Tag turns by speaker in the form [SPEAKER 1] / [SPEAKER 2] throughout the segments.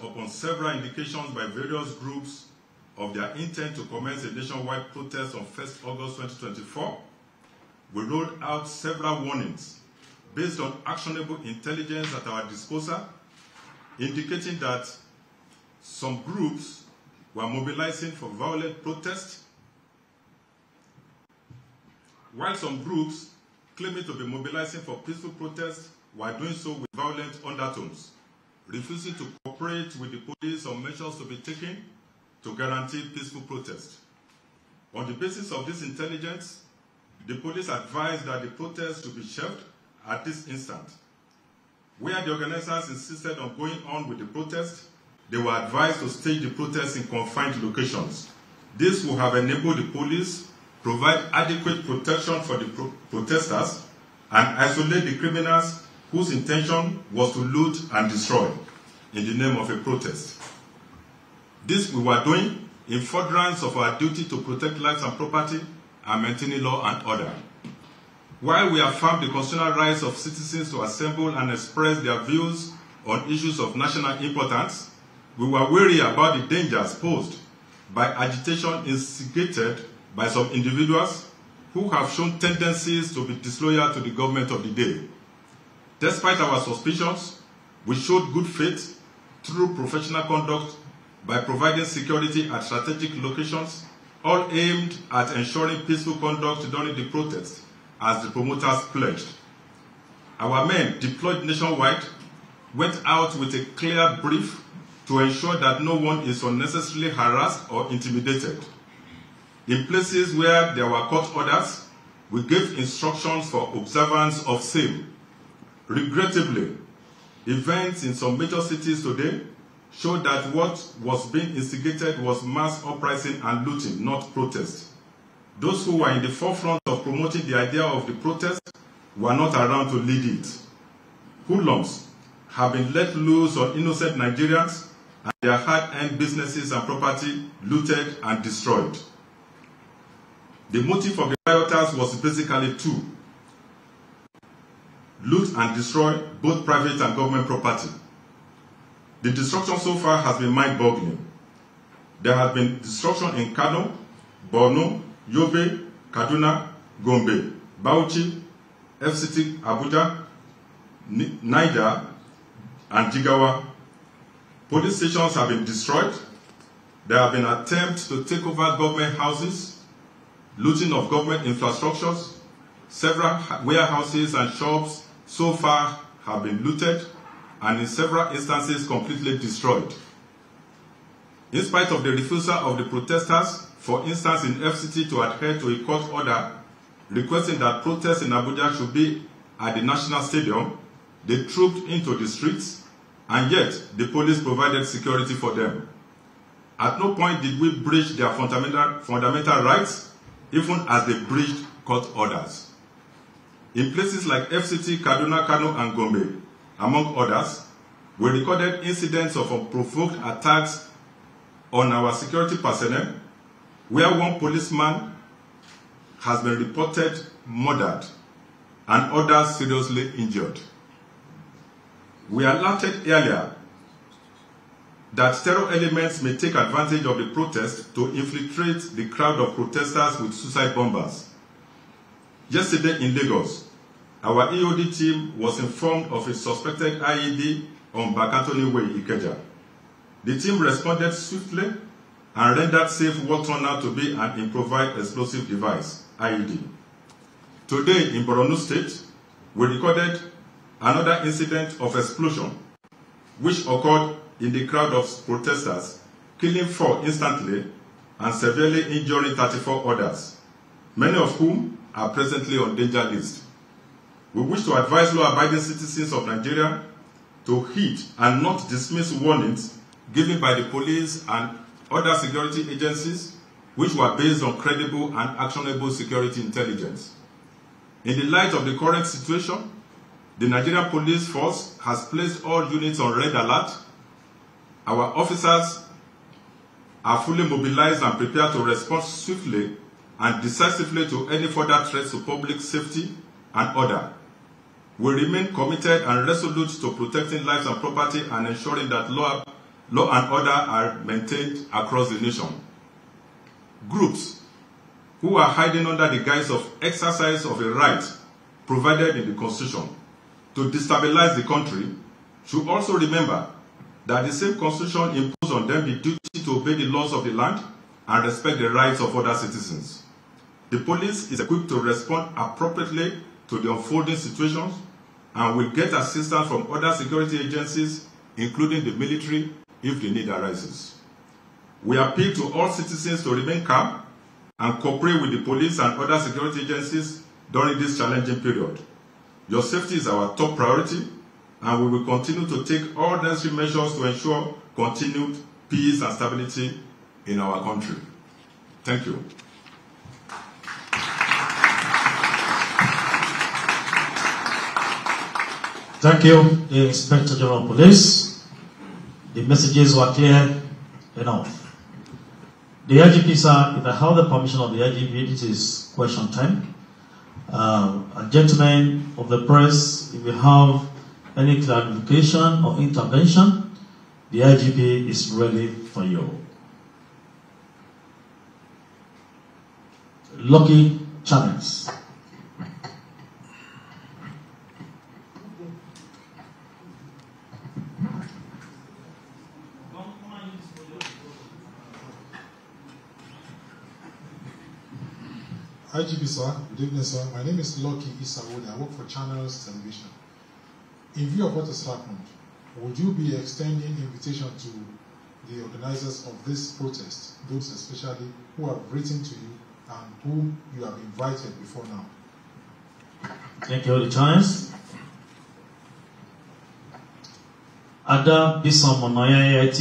[SPEAKER 1] upon several indications by various groups of their intent to commence a nationwide protest on 1st August 2024, we rolled out several warnings based on actionable intelligence at our disposal, indicating that some groups were mobilizing for violent protest, while some groups claiming to be mobilizing for peaceful protest were doing so with violent undertones, refusing to cooperate with the police on measures to be taken to guarantee peaceful protest. On the basis of this intelligence, the police advised that the protest to be shelved at this instant. Where the organizers insisted on going on with the protest, they were advised to stage the protest in confined locations. This would have enabled the police provide adequate protection for the protesters and isolate the criminals whose intention was to loot and destroy in the name of a protest. This we were doing in furtherance of our duty to protect lives and property and maintaining law and order. While we affirm the constitutional rights of citizens to assemble and express their views on issues of national importance, we were wary about the dangers posed by agitation instigated by some individuals who have shown tendencies to be disloyal to the government of the day. Despite our suspicions, we showed good faith through professional conduct by providing security at strategic locations, all aimed at ensuring peaceful conduct during the protest, as the promoters pledged. Our men, deployed nationwide, went out with a clear brief to ensure that no one is unnecessarily harassed or intimidated. In places where there were court orders, we gave instructions for observance of same. Regrettably, events in some major cities today show that what was being instigated was mass uprising and looting, not protest. Those who were in the forefront of promoting the idea of the protest were not around to lead it. Hoodlums have been let loose on innocent Nigerians and their hard-earned businesses and property looted and destroyed. The motive of the rioters was basically two: loot and destroy both private and government property. The destruction so far has been mind-boggling. There has been destruction in Kano, Borno, Yobe, Kaduna, Gombe, Bauchi, FCT, Abuja, Niger, and Jigawa. Police stations have been destroyed. There have been attempts to take over government houses, looting of government infrastructures. Several warehouses and shops so far have been looted and in several instances completely destroyed. In spite of the refusal of the protesters, for instance in FCT, to adhere to a court order requesting that protests in Abuja should be at the National Stadium, they trooped into the streets, and yet the police provided security for them. At no point did we breach their fundamental rights, even as they breached court orders. In places like FCT, Kaduna, Kano, and Gombe, among others, we recorded incidents of unprovoked attacks on our security personnel, where one policeman has been reported murdered and others seriously injured. We alerted earlier that terror elements may take advantage of the protest to infiltrate the crowd of protesters with suicide bombers. Yesterday in Lagos, our EOD team was informed of a suspected IED on Bakantoni Way, Ikeja. The team responded swiftly and rendered safe what turned out to be an improvised explosive device, IED. Today in Borno State, we recorded another incident of explosion, which occurred in the crowd of protesters, killing 4 instantly and severely injuring 34 others, many of whom are presently on danger list. We wish to advise law-abiding citizens of Nigeria to heed and not dismiss warnings given by the police and other security agencies, which were based on credible and actionable security intelligence. In the light of the current situation, the Nigerian Police Force has placed all units on red alert. Our officers are fully mobilized and prepared to respond swiftly and decisively to any further threats to public safety and order. We remain committed and resolute to protecting lives and property and ensuring that law law and order are maintained across the nation. Groups who are hiding under the guise of exercise of a right provided in the Constitution to destabilize the country should also remember that the same Constitution imposed on them the duty to obey the laws of the land and respect the rights of other citizens. The police is equipped to respond appropriately to the unfolding situations and will get assistance from other security agencies, including the military, if the need arises. We appeal to all citizens to remain calm and cooperate with the police and other security agencies during this challenging period. Your safety is our top priority, and we will continue to take all necessary measures to ensure continued peace and stability in our country. Thank you.
[SPEAKER 2] Thank you, the Inspector General of Police. The messages were clear enough. The IGP, sir, if I have the permission of the IGP, this is question time. Gentlemen of the press, if you have any clarification or intervention, the IGP is ready for you. Lucky channels.
[SPEAKER 3] IGP, sir. Good evening, sir. My name is Lucky Isawode. I work for Channels Television. In view of what has happened, would you be extending invitation to the organizers of this protest, those especially who have written to you and who you have invited before now?
[SPEAKER 2] Thank you all the times. Ada Bisamonaya IT.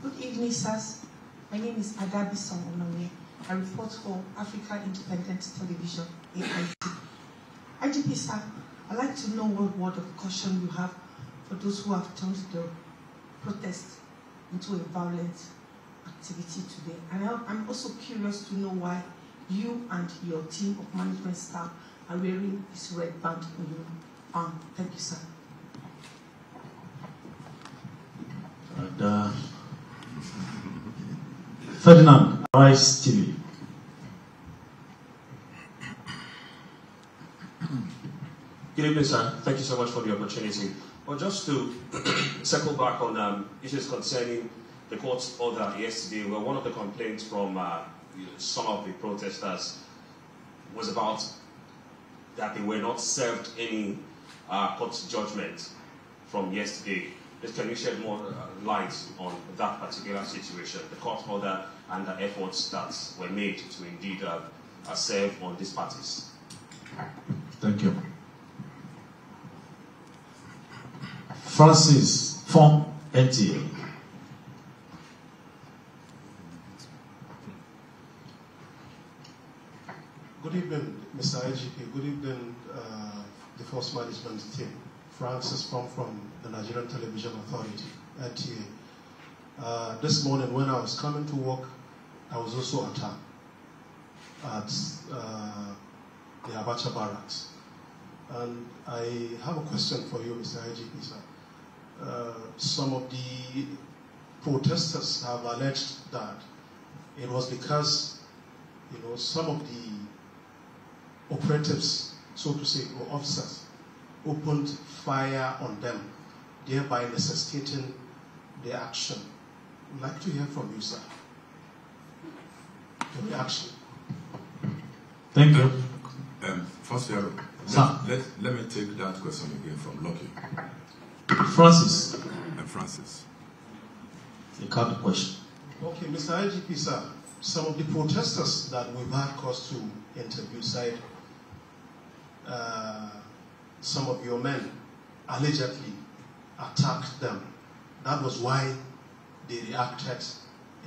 [SPEAKER 4] Good evening, sirs. My name is Ada Bisamonaya. I report for Africa Independent Television, AIT. IGP, sir, I'd like to know what word of caution you have for those who have turned the protest into a violent activity today. And I'm also curious to know why you and your team of management staff are wearing this red band on your arm. Thank you, sir.
[SPEAKER 2] And, Ferdinand, Arise TV.
[SPEAKER 5] Good evening, sir. Thank you so much for the opportunity. Well, just to circle back on issues concerning the court's order yesterday, well, one of the complaints from some of the protesters was about that they were not served any court judgment from yesterday. Please, can you shed more light on that particular situation, the court order and the efforts that were made to indeed serve on these parties?
[SPEAKER 2] Thank you. Francis from NTA.
[SPEAKER 6] Good evening, Mr. IGP. Good evening, the Force Management team. Francis from the Nigerian Television Authority, NTA. This morning when I was coming to work, I was also attacked at the Abacha barracks. And I have a question for you, Mr. IGP, sir. Some of the protesters have alleged that it was because, some of the operatives, so to say, or officers, opened fire on them, thereby necessitating the action. I'd like to hear from you, sir. The reaction.
[SPEAKER 2] Thank you.
[SPEAKER 1] First, let me take that question again from Lucky.
[SPEAKER 2] Francis.
[SPEAKER 1] Francis.
[SPEAKER 2] Take out the question.
[SPEAKER 6] Okay, Mr. IGP, sir. Some of the protesters that we've had cause to interview said some of your men allegedly attacked them. That was why they reacted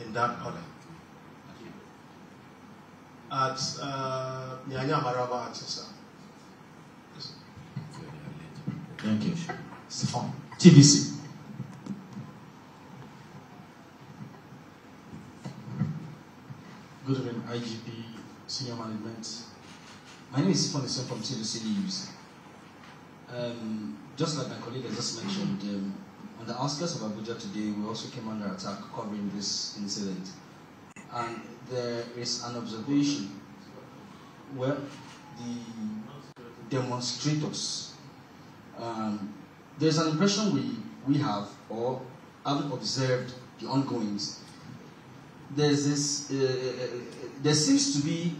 [SPEAKER 6] in that order. At Nyanya Maraba, sir.
[SPEAKER 2] Thank you. Stefan. TVC.
[SPEAKER 7] Good evening, IGP, senior management. My name is Stefan from TVC News.
[SPEAKER 8] just like my colleague has just mentioned, on the outskirts of Abuja today, we also came under attack covering this incident. And there is an observation where the demonstrators, there's an impression we have, or having observed the ongoings, there's this, there seems to be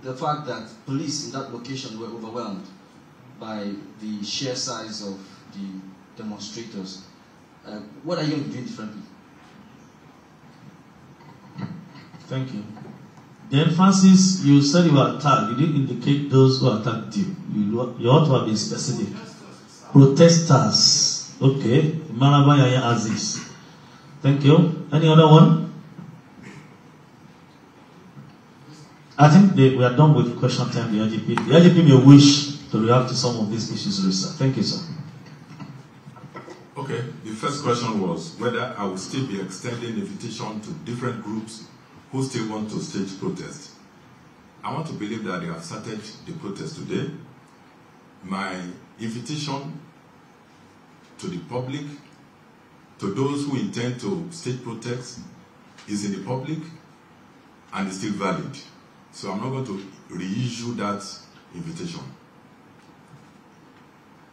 [SPEAKER 8] the fact that police in that location were overwhelmed by the sheer size of the demonstrators. What are you doing differently?
[SPEAKER 2] Thank you. Then, Francis, you said you were attacked. You didn't indicate those who attacked you. You ought to have been specific. Protesters. Okay. Marabaya Aziz. Thank you. Any other one? I think we are done with question time. The IGP may wish to react to some of these issues, sir. Thank you, sir.
[SPEAKER 1] Okay. The first question was whether I will still be extending invitation to different groups who still want to stage protest. I want to believe that they have started the protest today. My invitation to the public, to those who intend to stage protest, is in the public and is still valid. So I'm not going to reissue that invitation.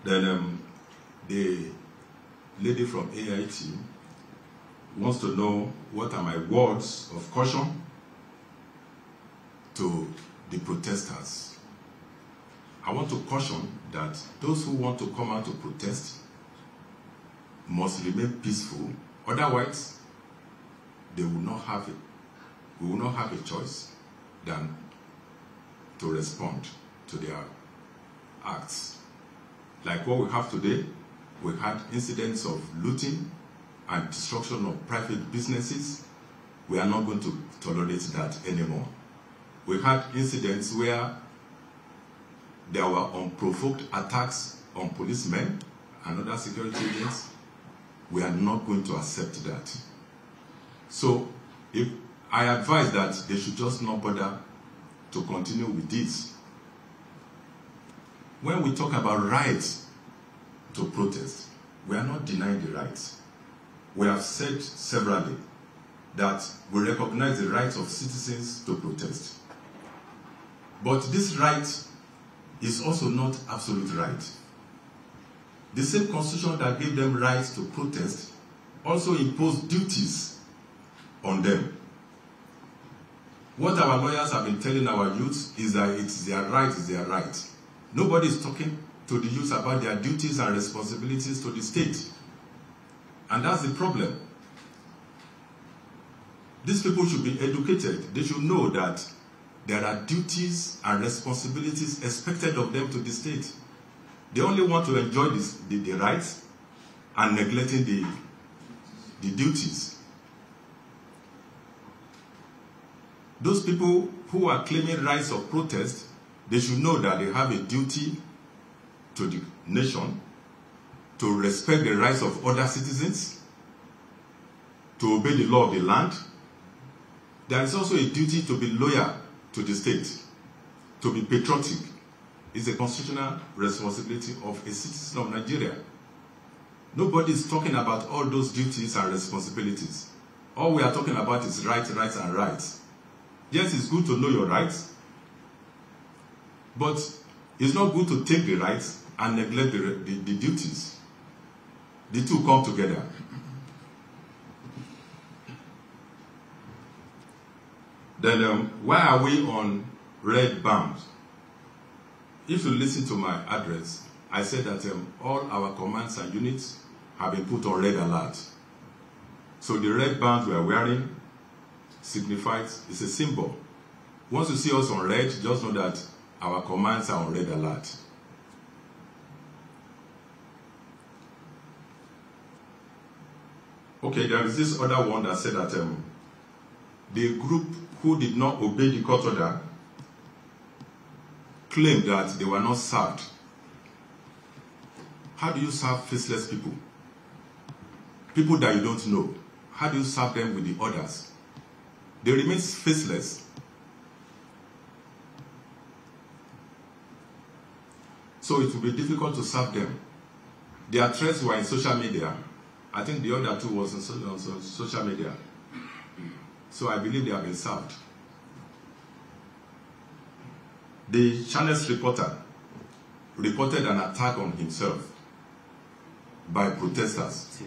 [SPEAKER 1] Then the lady from AIT wants to know what are my words of caution to the protesters. I want to caution that those who want to come out to protest must remain peaceful. Otherwise, we will not have a choice than to respond to their acts. Like what we have today, we had incidents of looting and destruction of private businesses. We are not going to tolerate that anymore. We had incidents where there were unprovoked attacks on policemen and other security agents. We are not going to accept that. So if I advise that they should just not bother to continue with this. When we talk about rights to protest, we are not denying the rights. We have said severally that we recognize the rights of citizens to protest. But this right is also not absolute right. The same constitution that gave them rights to protest also imposed duties on them. What our lawyers have been telling our youth is that it's their right, it's their right. Nobody is talking to the youth about their duties and responsibilities to the state. And that's the problem. These people should be educated. They should know that there are duties and responsibilities expected of them to the state. They only want to enjoy the rights and neglecting the duties. Those people who are claiming rights of protest, they should know that they have a duty to the nation, to respect the rights of other citizens, to obey the law of the land. There is also a duty to be loyal to the state, to be patriotic. It's a constitutional responsibility of a citizen of Nigeria. Nobody is talking about all those duties and responsibilities. All we are talking about is rights, rights, and rights. Yes, it's good to know your rights, but it's not good to take the rights and neglect the duties. The two come together. Then why are we on red band? If you listen to my address, I said that all our commands and units have been put on red alert. So the red band we are wearing signifies, it's a symbol. Once you see us on red, just know that our commands are on red alert. Okay, there is this other one that said that the group who did not obey the court order claimed that they were not served. How do you serve faceless people? People that you don't know. How do you serve them with the orders? They remain faceless. So it will be difficult to serve them. Their threats were in social media. I think the other two was on social media. So I believe they have been served. The channel's reporter reported an attack on himself by protesters.